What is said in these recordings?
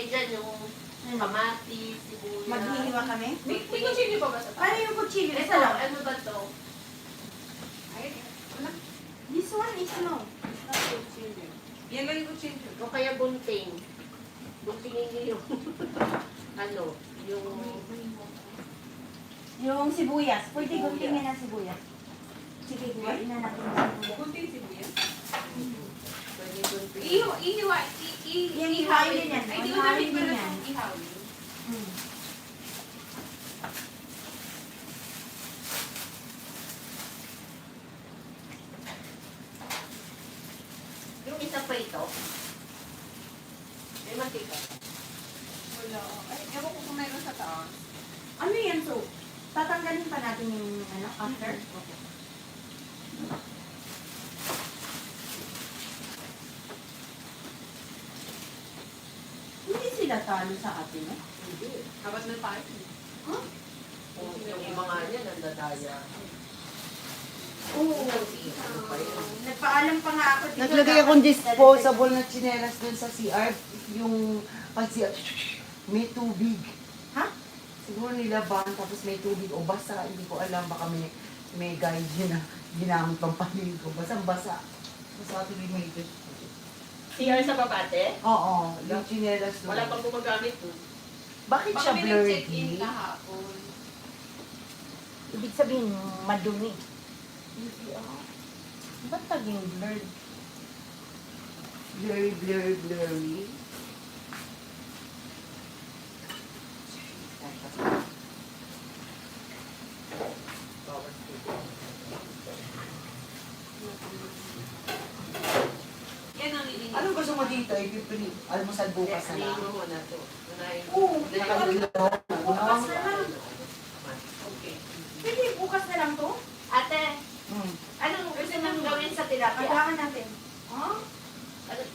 ilagay dyan yung kamatis, sibuyas. Maghihiwa kami? May kutsilyo pa ba sa Paano yung kutsilyo? Ito, Isa lang. ano ba to? Ay, wala. This one is no. Not kutsilyo. Yan lang yung kutsilyo. O kaya bunting. Buntingin niyo yung, ano, yung... Yung sibuyas. Pwede guntingin ang sibuyas. Sige, hiwain na natin yung sibuyas. Kunting sibuyas. Pwede bunting. Ihiwa. Yan, ihain din yan. Ay, di ko Ihain namin din pala yan. itong ihawin. Hmm. Yung isa pa ito. May mantika. Wala. Ay, ewan ko kung meron sa taas. Ano yan, so? Tatanggalin pa natin yung ano, after? Okay. Hindi sila talo sa atin, eh? Hindi. Habas ng party. Huh? Yung iba nga niya, nandadaya. Oo. Ano pa yun? Nagpaalam pa nga ako. dito Naglagay dapat akong disposable na tsinelas dun sa CR. Yung kasi may tubig. Ha? Siguro nilaban tapos may tubig o basa. Hindi ko alam. Baka may guide yun na ginamit pang paligo. Basang-basa. Basa tuloy may ito. CR sa babate? Oo. Yung tsinelas dun. Wala pang gumagamit to. Bakit Baka siya may nag-check-in blurry? kahapon. Ibig sabihin, madumi. Ba't naging blurred? Blurry. Yan ang nilinis. Anong gusto mo dito? Ipipili. Almusal bukas na lang. Ano mo na to? Unahin. Oo. Nakalilaw. Bukas na lang. Okay. Pwede, bukas na lang to? Ate, Hmm. anong gusto mong gawin sa tilapia? Agahan natin. Ano?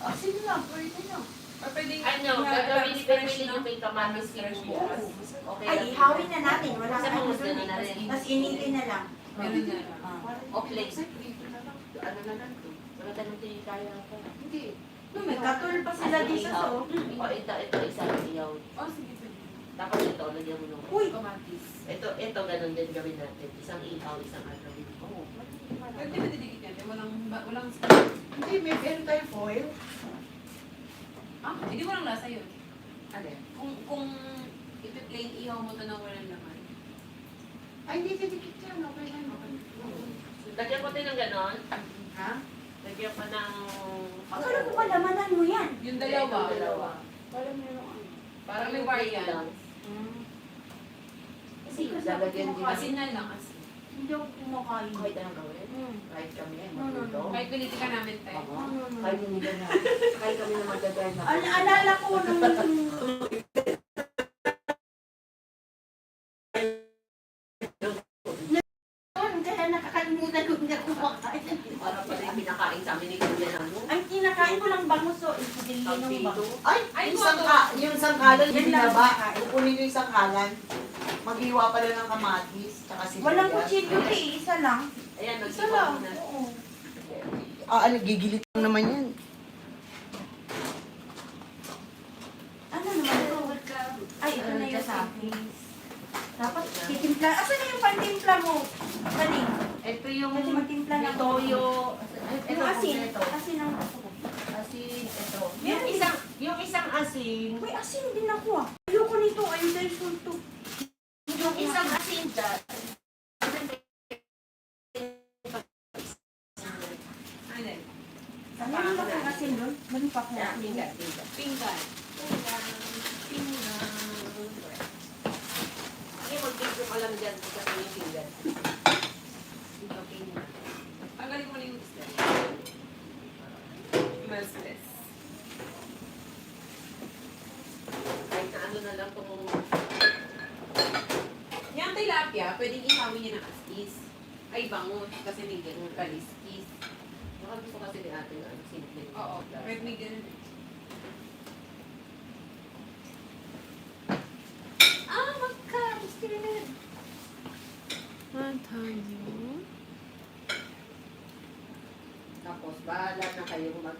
Asin lang, pwede na. Or pwedeng Ano, gagawin ni Pepili yung may kamatis fresh bukas. bukas. Okay. Ay, ihawin na natin. Wala Sa ka mga ano gusto dun na eh. rin. Tapos initin na lang. Meron na lang. Ah. O plate. Ano na lang to? Wala ka nang kaya ako. Hindi. No, may katol pa sila dito so. O ito, isa iyaw. Oh, sige, sige. Tapos ito, lagyan mo nung... Uy! Kamatis. Ito, ganun din gawin natin. Isang ihaw, isang agawin. Oo. Pwede ba didikit yan? Walang Hindi, may meron tayo foil. Ah, hindi walang lasa yun. Ano? Kung ipi-plain ihaw mo to na walang laman. Ay, hindi didikit yan. Okay lang. Lagyan ko din ng ganon. Ha? Lagyan ko ng... Akala ko ba lamanan mo yan? Yung Dalawa. dalawa. Wala meron ano. Parang may variant. Kasi lalagyan din. Asin na lang, asin. Hindi ako kumakain. Kahit anong gawin. Kahit kami, No, no, no. magluto. Kahit piniti ka namin tayo. Oo. Kahit hindi ka na. Kahit kami na magdadrive na. Alala ko nung... Kaya nakakalimutan ko hindi ako kumakain. Para pala yung pinakain sa amin ni Kuya Namo. Ang kinakain ko lang bangus so, isigilin ng Pagpito. bangus. Ay, yung sangkalan, Yan yung lang binaba. makain. Kukunin nyo yung sangkalan. Maghiwa pala ng kamatis. Tsaka sibuyas. Walang kutsilyo eh, isa lang. Ayan, Isa nagsigaw lang. na. Oo. Ano, gigilit lang naman yan. Ano naman ito? Ay, ito na yung sa akin. Dapat titimpla. Asan na yung pantimpla mo? Kaling. Ito yung Kasi magtimpla ng toyo. Yung asin. Ito. Asin ang gusto ko. Asin, ito. Meron Yung isang asin. May asin din ako ah. Ayoko nito. Ayun dahil sulto. Yung isang asin dyan. Ano? Meron ba kang asin doon? Meron pa akong Yeah, asin. tingnan. Pinggan. Sige, mag-video ka lang dyan. Sa yung pinggan. Okay na. Tanggalin mo na yung isda. Mas less. Kahit na ano na lang itong... Yung tilapia, pwedeng ihawin niya ng askis. Ay, bangon. Kasi may ganun kaliskis. Baka gusto kasi ni ate na ano, simple. Oo. Pwede may ganun. Ah, magka! Gusto rin na. Tapos, bahala na kayo mag